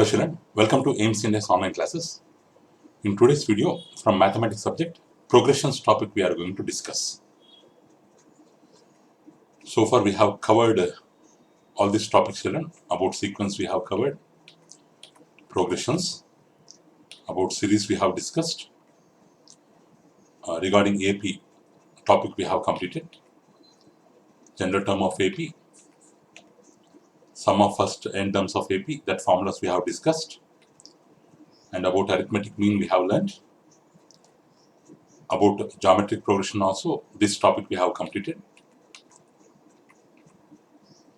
Hello children, welcome to AIMS India's online classes. In today's video from mathematics subject, progressions topic we are going to discuss. So far we have covered all these topics children. About sequence we have covered, progressions, about series we have discussed, regarding AP topic we have completed, general term of AP, sum of first n terms of AP, that formulas we have discussed, and about arithmetic mean we have learned. About geometric progression also, this topic we have completed,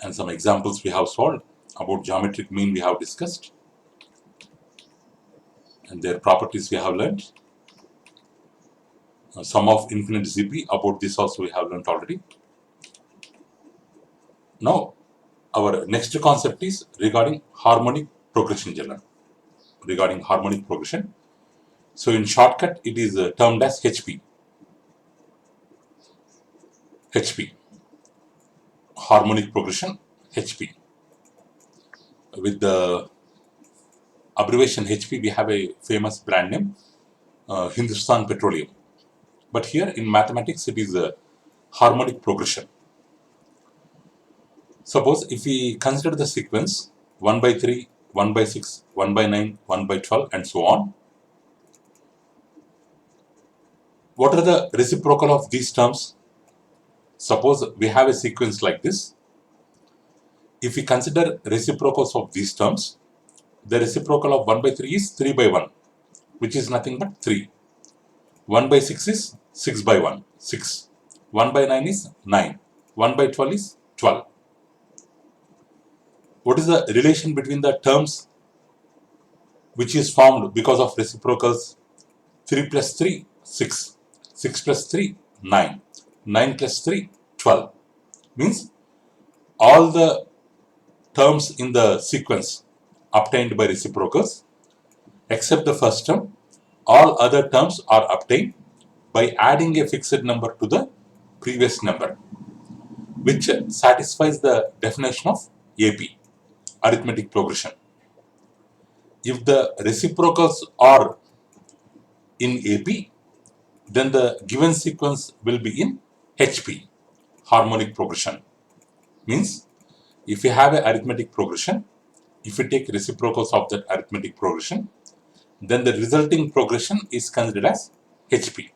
and some examples we have solved. About geometric mean we have discussed, and their properties we have learned. Sum of infinite ZP, about this also we have learned already. Now, our next concept is regarding harmonic progression children. Regarding harmonic progression. So, in shortcut, it is termed as HP. HP. Harmonic progression, HP. With the abbreviation HP, we have a famous brand name, Hindustan Petroleum. But here in mathematics, it is a harmonic progression. Suppose if we consider the sequence 1 by 3, 1 by 6, 1 by 9, 1 by 12 and so on. What are the reciprocal of these terms? Suppose we have a sequence like this. If we consider reciprocals of these terms, the reciprocal of 1 by 3 is 3 by 1, which is nothing but 3. 1 by 6 is 6 by 1, 6. 1 by 9 is 9. 1 by 12 is 12. What is the relation between the terms which is formed because of reciprocals? 3 plus 3, 6. 6 plus 3, 9. 9 plus 3, 12. Means all the terms in the sequence obtained by reciprocals except the first term, all other terms are obtained by adding a fixed number to the previous number, which satisfies the definition of AP, arithmetic progression. If the reciprocals are in AP, then the given sequence will be in HP, harmonic progression. Means if you have an arithmetic progression, if you take reciprocals of that arithmetic progression, then the resulting progression is considered as HP.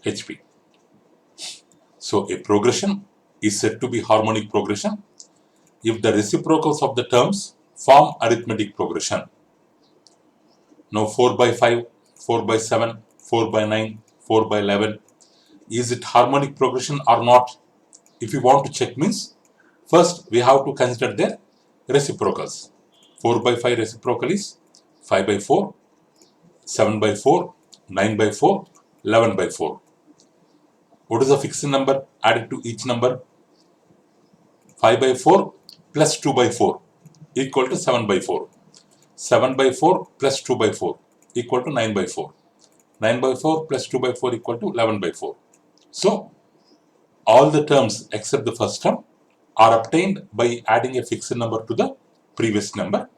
HP. So a progression is said to be harmonic progression if the reciprocals of the terms form arithmetic progression. Now 4 by 5, 4 by 7, 4 by 9, 4 by 11, is it harmonic progression or not? If you want to check means, first we have to consider their reciprocals. 4 by 5 reciprocal is 5 by 4, 7 by 4, 9 by 4, 11 by 4. What is the fixed number added to each number? 5 by 4 plus 2 by 4 equal to 7 by 4. 7 by 4 plus 2 by 4 equal to 9 by 4. 9 by 4 plus 2 by 4 equal to 11 by 4. So, all the terms except the first term are obtained by adding a fixed number to the previous number.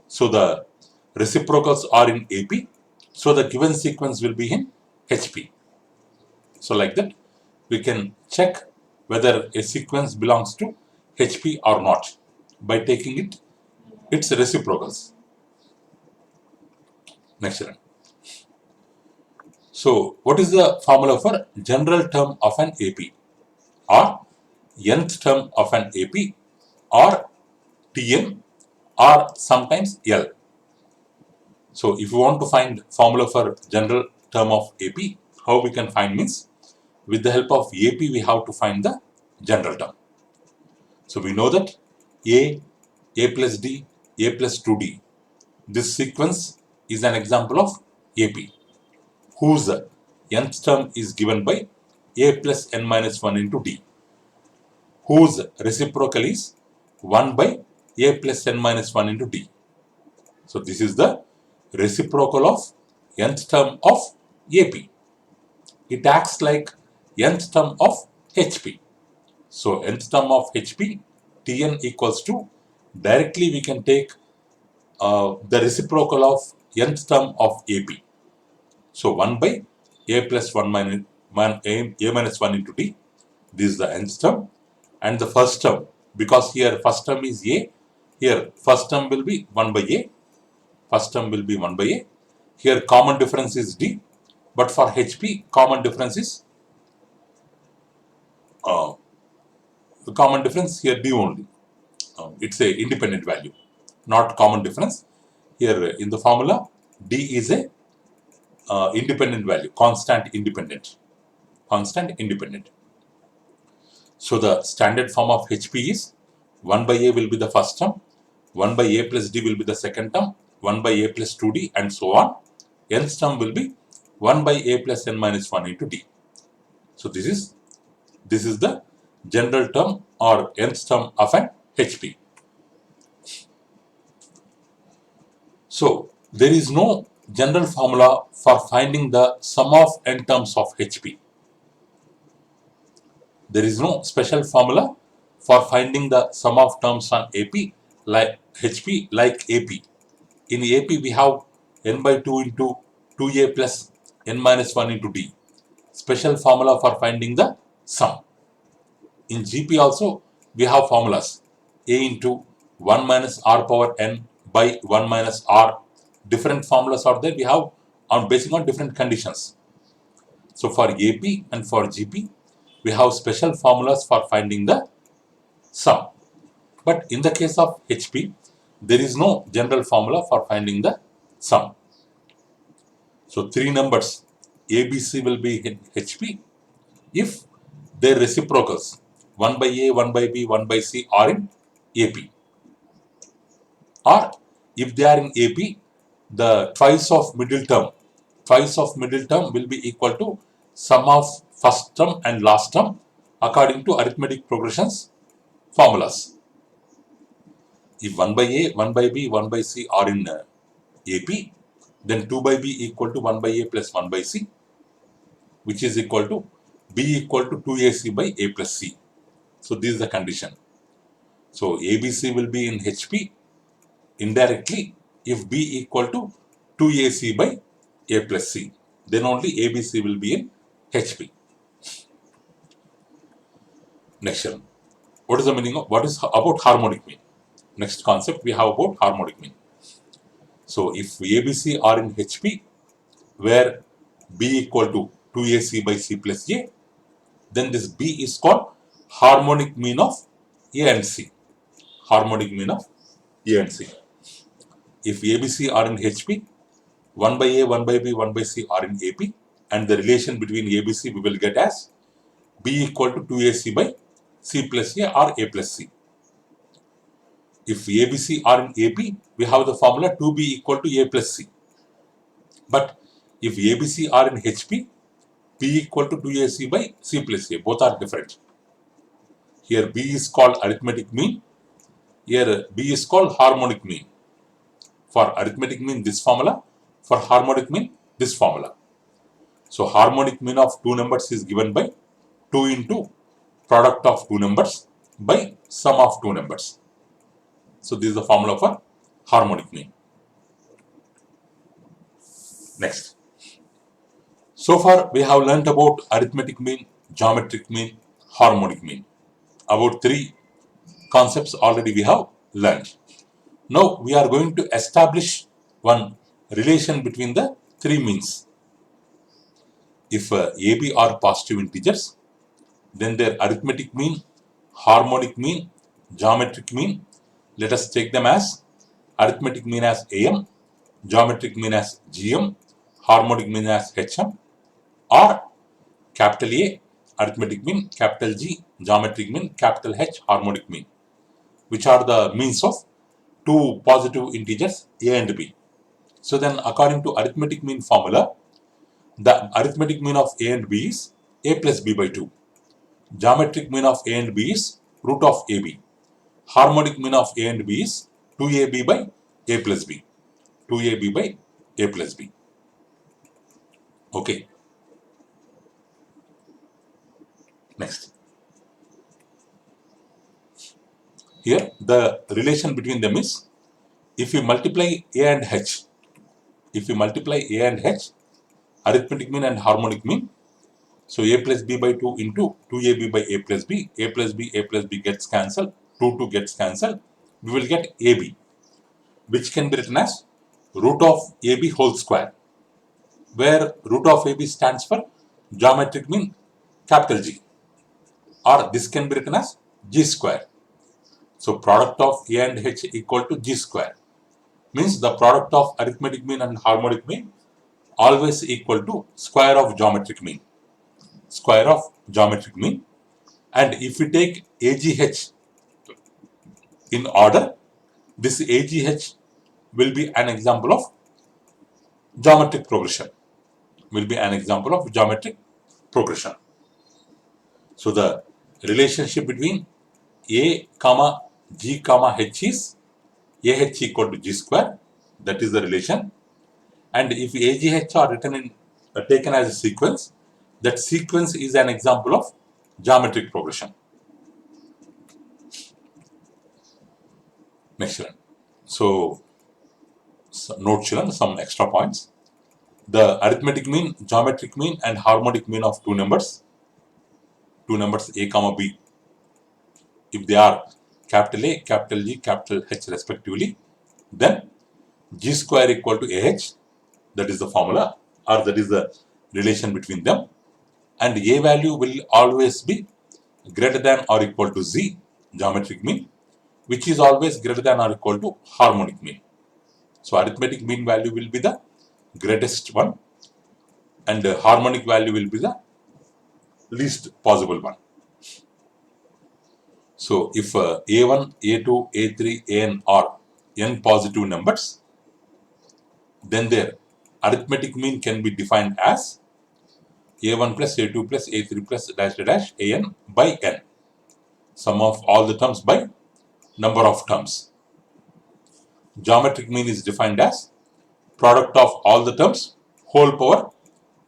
So, the reciprocals are in AP. So, the given sequence will be in HP. So, like that, we can check whether a sequence belongs to HP or not by taking its reciprocals. Next one. So, what is the formula for general term of an AP or nth term of an AP or Tn or sometimes L? So, if you want to find formula for general term of AP, how we can find means, with the help of AP we have to find the general term. So, we know that A plus D, A plus 2D. This sequence is an example of AP, whose nth term is given by A plus n minus 1 into D, whose reciprocal is 1 by A plus n minus 1 into D. So, this is the reciprocal of nth term of AP. It acts like nth term of HP. So, nth term of HP, Tn equals to, directly we can take the reciprocal of nth term of AP. So 1 by A plus 1 minus A minus 1 into D. This is the nth term. And the first term, because here first term is A, here first term will be 1 by A. First term will be 1 by A. Here common difference is D. But for HP, common difference is the common difference here D only. It's a independent value, not common difference. Here in the formula, D is a independent value, constant independent. So the standard form of HP is 1 by A will be the first term, 1 by A plus D will be the second term, 1 by A plus 2D and so on. Nth term will be 1 by A plus N minus 1 into D. So this is the general term or nth term of an HP. So there is no general formula for finding the sum of n terms of HP. There is no special formula for finding the sum of terms on AP like HP like AP. In AP we have n by 2 into 2A plus n minus 1 into D. Special formula for finding the sum. In GP also we have formulas A into 1 minus R power n by 1 minus R. Different formulas are there we have on basing on different conditions. So for AP and for GP we have special formulas for finding the sum. But in the case of HP, there is no general formula for finding the sum. So three numbers ABC will be in HP if their reciprocals 1 by A, 1 by B, 1 by C are in AP. Or if they are in AP, the twice of middle term will be equal to sum of first term and last term according to arithmetic progressions formulas. If 1 by A, 1 by B, 1 by C are in AP, then 2 by B equal to 1 by A plus 1 by C, which is equal to B equal to 2AC by A plus C. So this is the condition. So ABC will be in HP indirectly if B equal to 2AC by A plus C. Then only ABC will be in HP. Next one. What is the meaning of what is about harmonic mean? Next concept we have about harmonic mean. So if ABC are in HP where B equal to 2AC by C plus A, then this B is called harmonic mean of A and C. Harmonic mean of A and C. If ABC are in HP, 1 by A, 1 by B, 1 by C are in AP, and the relation between ABC we will get as B equal to 2AC by C plus A or A plus C. If ABC are in AP, we have the formula 2B equal to A plus C. But if ABC are in HP, B equal to 2AC by C plus A. Both are different. Here B is called arithmetic mean. Here B is called harmonic mean. For arithmetic mean this formula. For harmonic mean this formula. So harmonic mean of two numbers is given by 2 into product of two numbers by sum of two numbers. So this is the formula for harmonic mean. Next. So far we have learnt about arithmetic mean, geometric mean, harmonic mean. About three concepts already we have learnt. Now we are going to establish one relation between the three means. If AB are positive integers, then their arithmetic mean, harmonic mean, geometric mean, let us take them as arithmetic mean as AM, geometric mean as GM, harmonic mean as HM, or capital A, arithmetic mean, capital G, geometric mean, capital H, harmonic mean, which are the means of two positive integers A and B. So then according to arithmetic mean formula, the arithmetic mean of A and B is A plus B by 2. Geometric mean of A and B is root of AB. Harmonic mean of A and B is 2AB by A plus B. 2AB by A plus B. Okay. Next. Here the relation between them is If you multiply A and H, arithmetic mean and harmonic mean, so A plus B by 2 into 2AB by A plus B, A plus B gets cancelled, 2 gets cancelled, we will get AB, which can be written as root of AB whole square, where root of AB stands for geometric mean capital G, or this can be written as G square. So product of A and H equal to G square, means the product of arithmetic mean and harmonic mean always equal to square of geometric mean. And if we take AGH in order, this AGH will be an example of geometric progression. So the relationship between A comma G comma H is AH equal to G square. That is the relation. And if AGH are written in taken as a sequence, that sequence is an example of geometric progression. Next children. So note children, some extra points. The arithmetic mean, geometric mean and harmonic mean of two numbers A comma B, if they are capital A, capital G, capital H respectively, then G square equal to AH, that is the formula, or that is the relation between them, and A value will always be greater than or equal to Z, geometric mean, which is always greater than or equal to harmonic mean. So arithmetic mean value will be the greatest one, and harmonic value will be the least possible one. So if A1, A2, A3, An are n positive numbers, then their arithmetic mean can be defined as A1 plus A2 plus A3 plus dash dash An by n, sum of all the terms by number of terms. Geometric mean is defined as product of all the terms whole power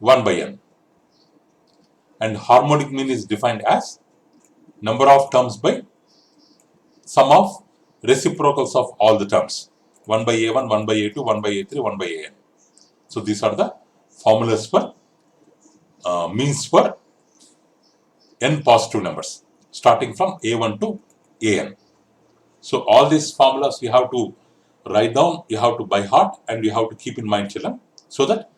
1 by n, and harmonic mean is defined as number of terms by sum of reciprocals of all the terms, 1 by A1, 1 by A2, 1 by A3, 1 by An. So these are the formulas for means for n positive numbers starting from A1 to An. So all these formulas you have to write down, you have to by heart, and you have to keep in mind children, so that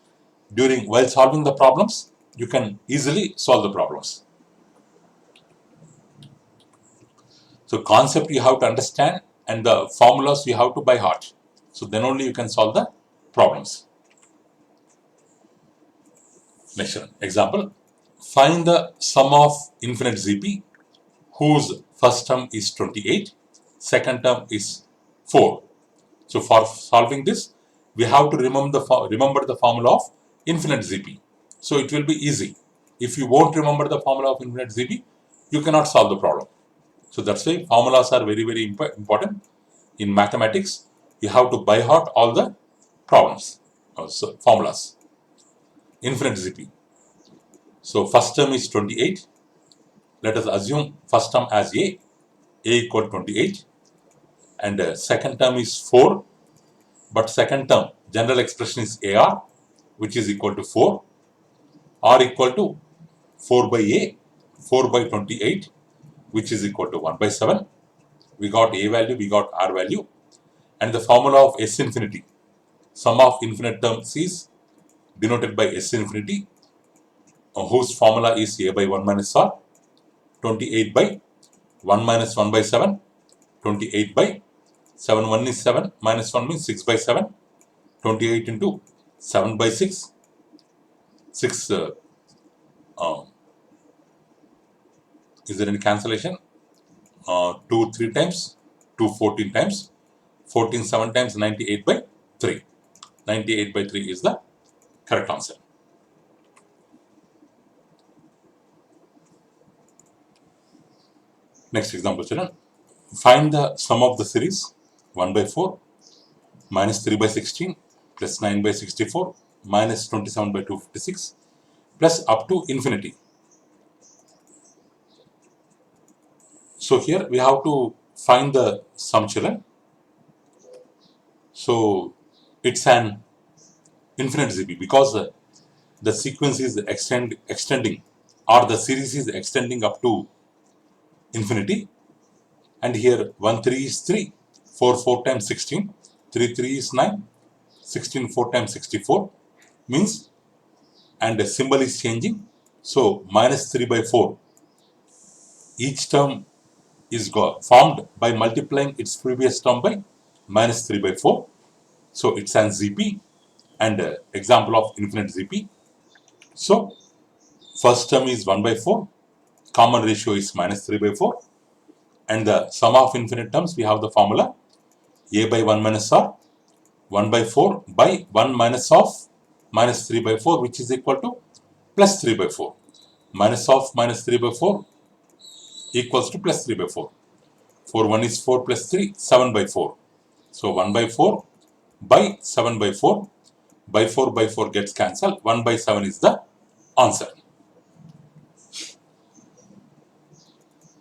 while solving the problems you can easily solve the problems. So concept you have to understand, and the formulas you have to by heart. So then only you can solve the problems. Next example, find the sum of infinite ZP whose first term is 28, second term is 4. So for solving this, we have to remember the formula of infinite ZP. So it will be easy. If you won't remember the formula of infinite ZP, you cannot solve the problem. So that's why formulas are very, very important. In mathematics, you have to by heart all the problems, so formulas. Infinite ZP. So first term is 28. Let us assume first term as A equal to 28, and second term is 4, but second term general expression is AR, which is equal to 4, or equal to 4 by A, 4 by 28, which is equal to 1 by 7. We got A value, we got R value, and the formula of S infinity, sum of infinite terms is denoted by S infinity, whose formula is A by 1 minus R, 28 by 1 minus 1 by 7, 28 by 7, 1 is 7, minus 1 means 6 by 7, 28 into 7 by 6, 6, is there any cancellation? 2 3 times, 2 14 times, 14 7 times, 98 by 3. 98 by 3 is the correct answer. Next example children, find the sum of the series 1 by 4 minus 3 by 16 plus 9 by 64 minus 27 by 256 plus up to infinity. So here we have to find the sum children. So it's an infinite ZP because the sequence is extending, or the series is extending up to infinity. And here 1 3 is 3, 4 4 times 16, 3 3 is 9, 16 4 times 64 means, and the symbol is changing. So minus 3 by 4. Each term is formed by multiplying its previous term by minus 3 by 4. So it's an ZP and example of infinite ZP. So first term is 1 by 4, common ratio is minus 3 by 4, and the sum of infinite terms, we have the formula a by 1 minus r, 1 by 4 by 1 minus of minus 3 by 4, which is equal to plus 3 by 4. Minus of minus 3 by 4 equals to plus 3 by 4. 4 1 is 4 plus 3, 7 by 4. So 1 by 4 by 7 by 4, by 4 gets cancelled. 1 by 7 is the answer.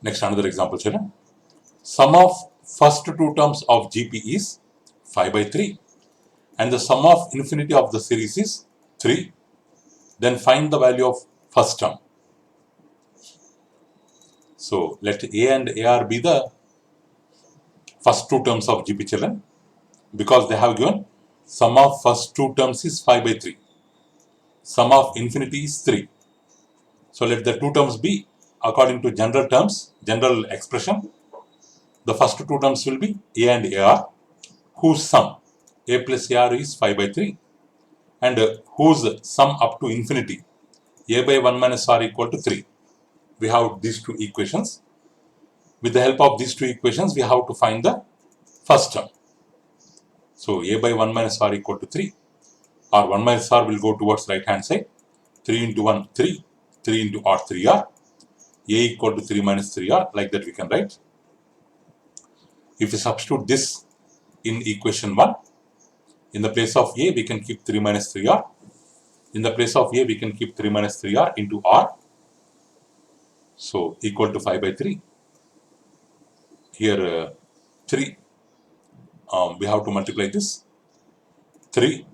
Next, another example, children. Sum of first two terms of GP is 5 by 3, and the sum of infinity of the series is 3. Then find the value of first term. So let A and AR be the first two terms of GP, children, because they have given sum of first two terms is 5 by 3. Sum of infinity is 3. So let the two terms be according to general terms, general expression. The first two terms will be A and AR, whose sum A plus AR is 5 by 3, and whose sum up to infinity A by 1 minus R equal to 3. We have these two equations. With the help of these two equations, we have to find the first term. So A by 1 minus R equal to 3, or 1 minus R will go towards right hand side. 3 into 1, 3. 3 into R, 3R. A equal to 3 minus 3R, like that we can write. If we substitute this in equation 1, in the place of A, we can keep 3 minus 3R. In the place of A, we can keep 3 minus 3R into R. So equal to 5 by 3. Here 3, we have to multiply this. 3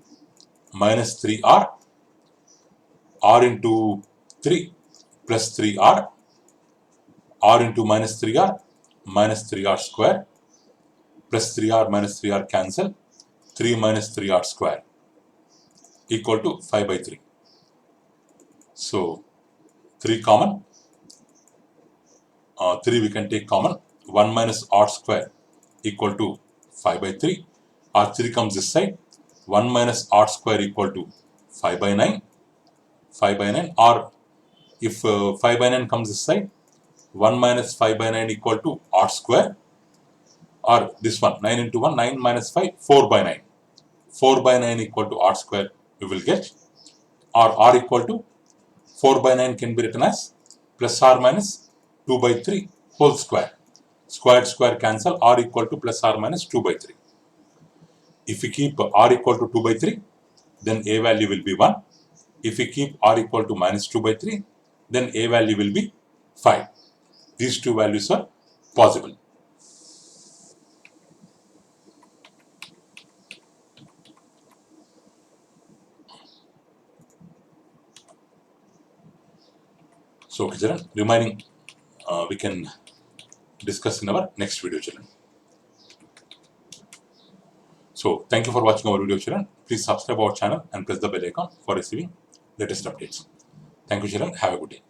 minus 3R, R into 3 plus 3R, R into minus 3R, minus 3R square, plus 3R minus 3R cancel, 3 minus 3R square equal to 5 by 3. So 3 common, 3 we can take common, 1 minus R square equal to 5 by 3, R3 comes this side, 1 minus R square equal to 5 by 9, 5 by 9, or if 5 by 9 comes this side, 1 minus 5 by 9 equal to R square, or this one, 9 into 1, 9 minus 5, 4 by 9. 4 by 9 equal to R square we will get, or R equal to 4 by 9 can be written as plus R minus 2 by 3 whole square. Square cancel, R equal to plus R minus 2 by 3. If we keep R equal to 2 by 3, then A value will be 1. If we keep R equal to minus 2 by 3, then A value will be 5. These two values are possible. So, children, remaining we can discuss in our next video, children. So, thank you for watching our video, children. Please subscribe our channel and press the bell icon for receiving latest updates. Thank you, children. Have a good day.